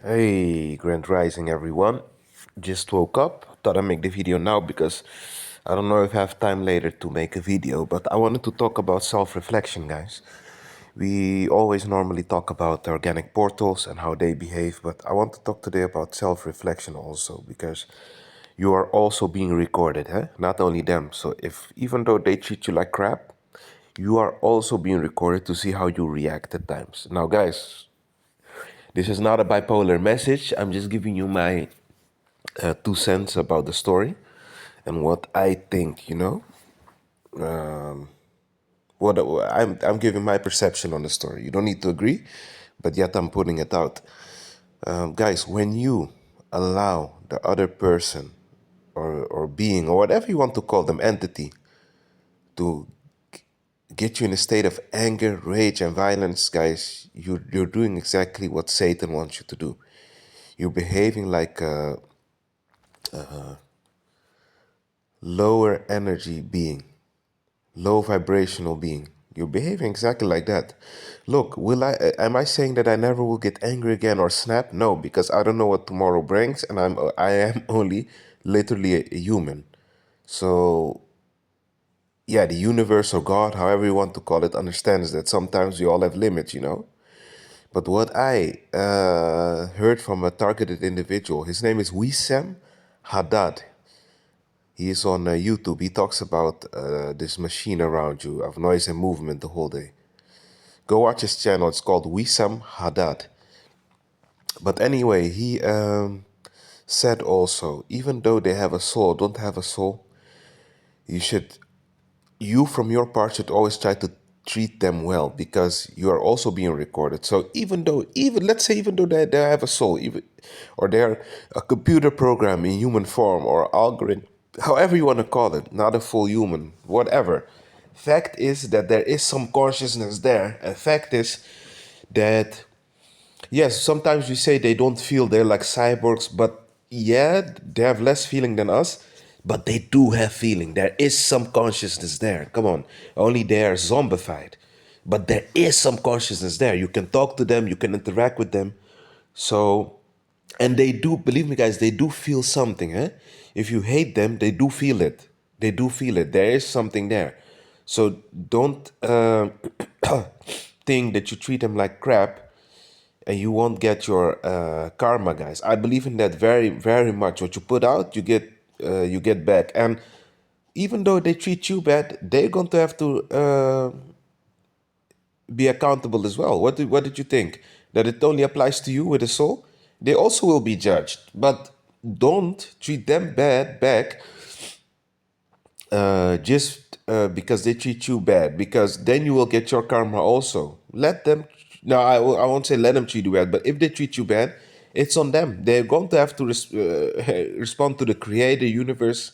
Hey, Grand Rising everyone. Just woke up. Thought I'd make the video now because I don't know if I have time later to make a video, but I wanted to talk about self-reflection, guys. We always normally talk about organic portals and how they behave, but I want to talk today about self-reflection also because you are also being recorded, huh? Not only them. So if even though they treat you like crap, you are also being recorded to see how you react at times. Now, guys, this is not a bipolar message. I'm just giving you my 2 cents about the story and what I think. What I'm giving my perception on the story. You don't need to agree, but yet I'm putting it out. Guys, when you allow the other person or being or whatever you want to call them, entity, to get you in a state of anger, rage, and violence, guys, you're doing exactly what Satan wants you to do. You're behaving like a lower energy being, low vibrational being. You're behaving exactly like that. Look, am I saying that I never will get angry again or snap? No, because I don't know what tomorrow brings, and I am only literally a human. So yeah, the universe or God, however you want to call it, understands that sometimes we all have limits. But what I heard from a targeted individual, his name is Wissam Haddad. He is on YouTube. He talks about this machine around you of noise and movement the whole day. Go watch his channel. It's called Wissam Haddad. But anyway, he said also, even though they have a soul, don't have a soul, you should, you from your part should always try to treat them well because you are also being recorded. So let's say even though they have a soul, or they're a computer program in human form or algorithm, however you want to call it, not a full human, whatever. Fact is that there is some consciousness there. And fact is that yes, sometimes we say they don't feel, they're like cyborgs, but yeah, they have less feeling than us, but they do have feeling. There is some consciousness there. Come on. Only they are zombified. But there is some consciousness there. You can talk to them, you can interact with them. So, and they do, believe me, guys, they do feel something. Eh? If you hate them, they do feel it. They do feel it. There is something there. So don't think that you treat them like crap and you won't get your karma, guys. I believe in that very, very much. What you put out, you get back. And even though they treat you bad, they're going to have to be accountable as well. What did you think? That it only applies to you with a soul? They also will be judged, but don't treat them bad back just because they treat you bad, because then you will get your karma also. Let them, no, I won't say let them treat you bad, but if they treat you bad, it's on them. They're going to have to respond to the creator universe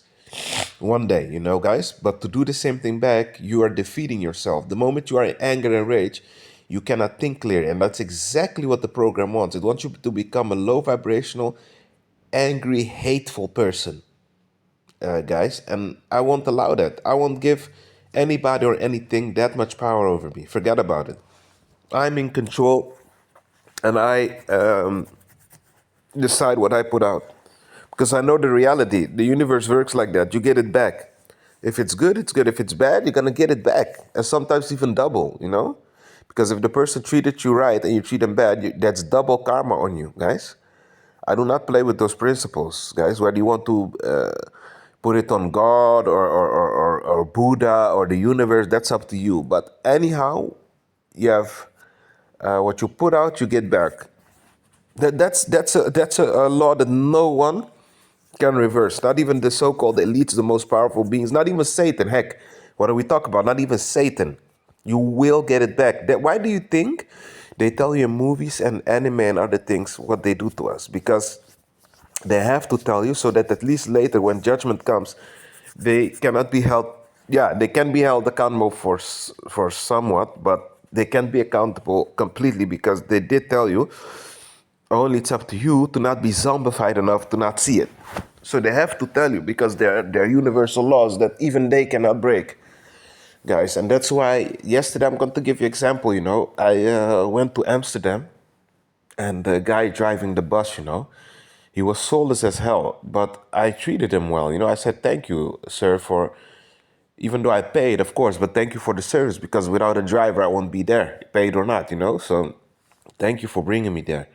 one day, guys. But to do the same thing back, you are defeating yourself. The moment you are in anger and rage, you cannot think clearly. And that's exactly what the program wants. It wants you to become a low vibrational, angry, hateful person, guys. And I won't allow that. I won't give anybody or anything that much power over me. Forget about it. I'm in control, and I decide what I put out. Because I know the reality. The universe works like that. You get it back. If it's good, it's good. If it's bad, you're going to get it back. And sometimes even double. Because if the person treated you right and you treat them bad, that's double karma on you, guys. I do not play with those principles, guys. Whether you want to put it on God or Buddha or the universe, that's up to you. But anyhow, you have what you put out, you get back. That's a law that no one can reverse. Not even the so-called elites, the most powerful beings. Not even Satan. Heck, what do we talk about? Not even Satan. You will get it back. Why do you think they tell you in movies and anime and other things what they do to us? Because they have to tell you so that at least later, when judgment comes, they cannot be held. Yeah, they can be held accountable for somewhat, but they can't be accountable completely because they did tell you. Only it's up to you to not be zombified enough to not see it. So they have to tell you because they're universal laws that even they cannot break, guys. And that's why yesterday I'm going to give you an example. I went to Amsterdam And the guy driving the bus, he was soulless as hell, but I treated him well. I said, thank you, sir, for, even though I paid, of course, but thank you for the service because without a driver, I won't be there, paid or not. So thank you for bringing me there.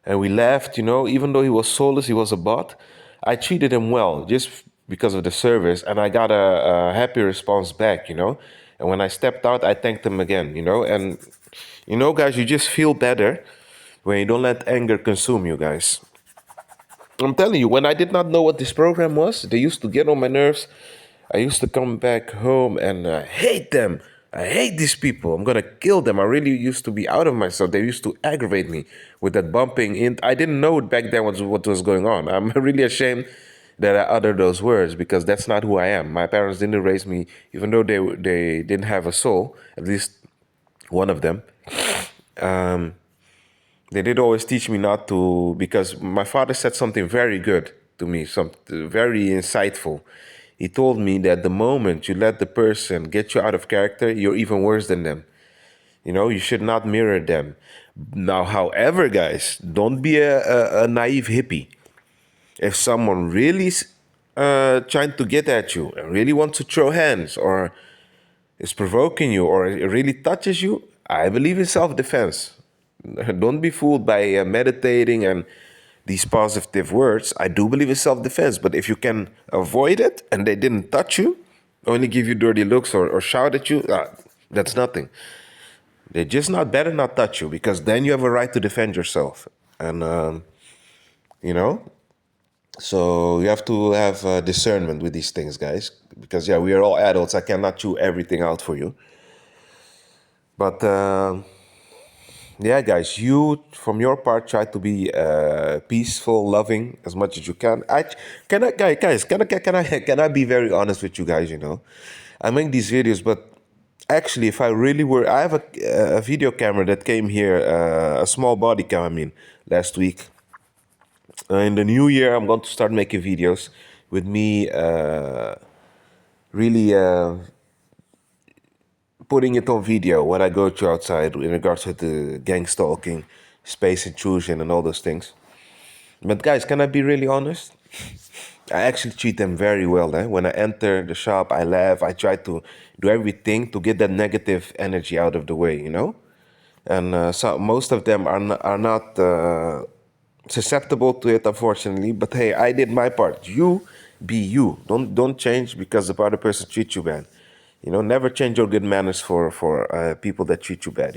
And we left, even though he was soulless, he was a bot. I treated him well just because of the service, and I got a happy response back. And when I stepped out, I thanked him again. And, guys, you just feel better when you don't let anger consume you, guys. I'm telling you, when I did not know what this program was, they used to get on my nerves. I used to come back home and hate them. I hate these people. I'm gonna kill them. I really used to be out of myself. They used to aggravate me with that bumping. I didn't know back then what was going on. I'm really ashamed that I uttered those words because that's not who I am. My parents didn't raise me, even though they didn't have a soul. At least one of them. Um, they did always teach me not to, because my father said something very good to me, something very insightful. He told me that the moment you let the person get you out of character, you're even worse than them. You should not mirror them. Now, however, guys, don't be a naive hippie. If someone really trying to get at you and really wants to throw hands or is provoking you or it really touches you, I believe in self-defense. Don't be fooled by meditating and these positive words. I do believe in self-defense, but if you can avoid it and they didn't touch you, only give you dirty looks or shout at you, that's nothing. They just not better not touch you because then you have a right to defend yourself. And you know, so you have to have discernment with these things, guys. Because yeah, we are all adults. I cannot chew everything out for you. But yeah, guys, you from your part try to be peaceful, loving as much as you can. Guys, can I be very honest with you guys? I make these videos, but actually, if I really were, I have a video camera that came here, a small body cam. I mean, last week. In the new year, I'm going to start making videos with me really putting it on video when I go to outside in regards to the gang stalking, space intrusion, and all those things. But guys, can I be really honest? I actually treat them very well. When I enter the shop, I laugh. I try to do everything to get that negative energy out of the way. And so most of them are not susceptible to it, unfortunately. But hey, I did my part. You be you. Don't change because the other person treats you bad. Never change your good manners for people that treat you bad.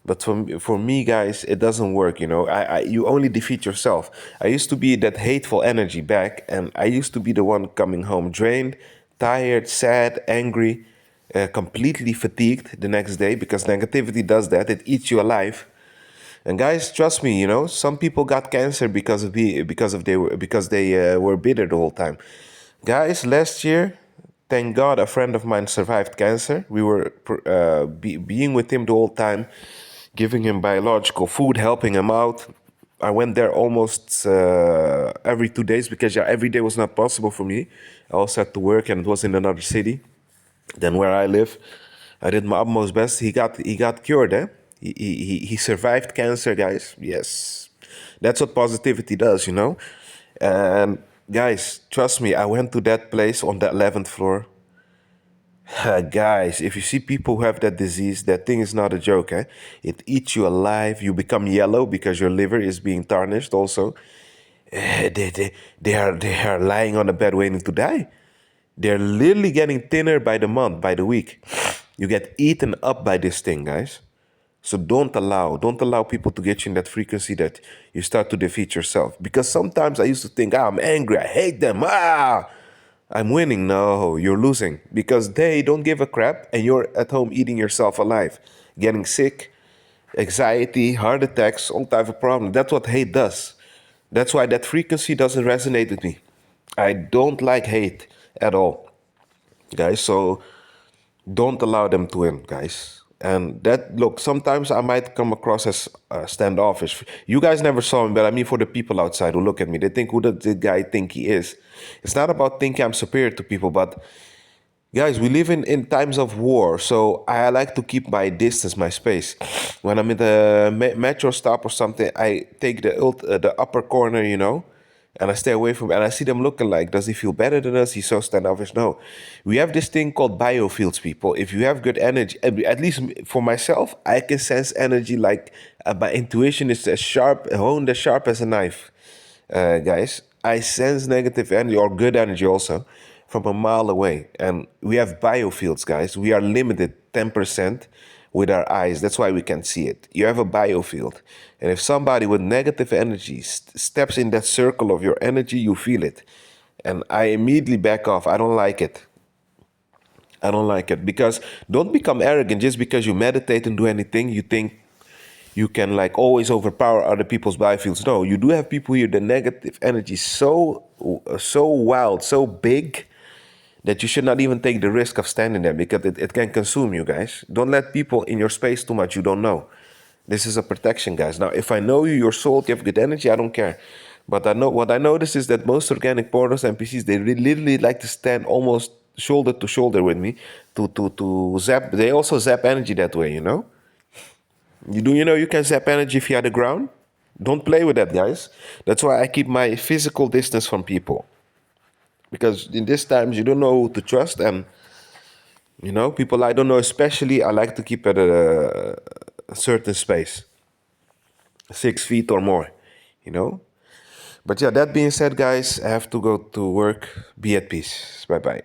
But for me, guys, it doesn't work. You only defeat yourself. I used to be that hateful energy back, and I used to be the one coming home drained, tired, sad, angry, completely fatigued the next day because negativity does that. It eats you alive. And guys, trust me, some people got cancer because they were bitter the whole time. Guys, last year, thank God, a friend of mine survived cancer. We were being with him the whole time, giving him biological food, helping him out. I went there almost every 2 days because yeah, every day was not possible for me. I also had to work and it was in another city than where I live. I did my utmost best. He got cured, eh? He survived cancer, guys. Yes, that's what positivity does. And guys, trust me, I went to that place on the 11th floor. Guys, if you see people who have that disease, that thing is not a joke, eh? It eats you alive. You become yellow because your liver is being tarnished. Also, they are lying on a bed waiting to die. They're literally getting thinner by the month, by the week. You get eaten up by this thing, guys. So don't allow people to get you in that frequency that you start to defeat yourself. Because sometimes I used to think, I'm angry, I hate them, I'm winning. No, you're losing because they don't give a crap and you're at home eating yourself alive, getting sick, anxiety, heart attacks, all type of problem. That's what hate does. That's why that frequency doesn't resonate with me. I don't like hate at all, guys. So don't allow them to win, guys. And that, look, sometimes I might come across as standoffish. You guys never saw me, but I mean for the people outside who look at me, they think, who does this guy think he is? It's not about thinking I'm superior to people, but Guys, we live in times of war, so I like to keep my distance, my space. When I'm in the metro stop or something, I take the upper corner, and I stay away from. And I see them looking like, does he feel better than us? He's so standoffish. No, we have this thing called biofields, people. If you have good energy, at least for myself, I can sense energy like my intuition is as sharp, honed as sharp as a knife, guys. I sense negative energy or good energy also from a mile away. And we have biofields, guys. We are limited 10% with our eyes. That's why we can see it. You have a biofield. And if somebody with negative energy steps in that circle of your energy, you feel it. And I immediately back off. I don't like it. I don't like it because don't become arrogant just because you meditate and do anything. You think you can like always overpower other people's biofields. No, you do have people here. The negative energy is so wild, so big that you should not even take the risk of standing there because it can consume you, guys. Don't let people in your space too much you don't know. This is a protection, guys. Now, if I know you, your soul, you have good energy, I don't care. But I know what I notice is that most organic portals, NPCs, they literally like to stand almost shoulder to shoulder with me to zap. They also zap energy that way, you can zap energy via the ground? Don't play with that, guys. That's why I keep my physical distance from people. Because in these times, you don't know who to trust. And, people I don't know, especially, I like to keep at a certain space 6 feet or more, you know? But yeah, that being said, guys, I have to go to work. Be at peace. Bye bye.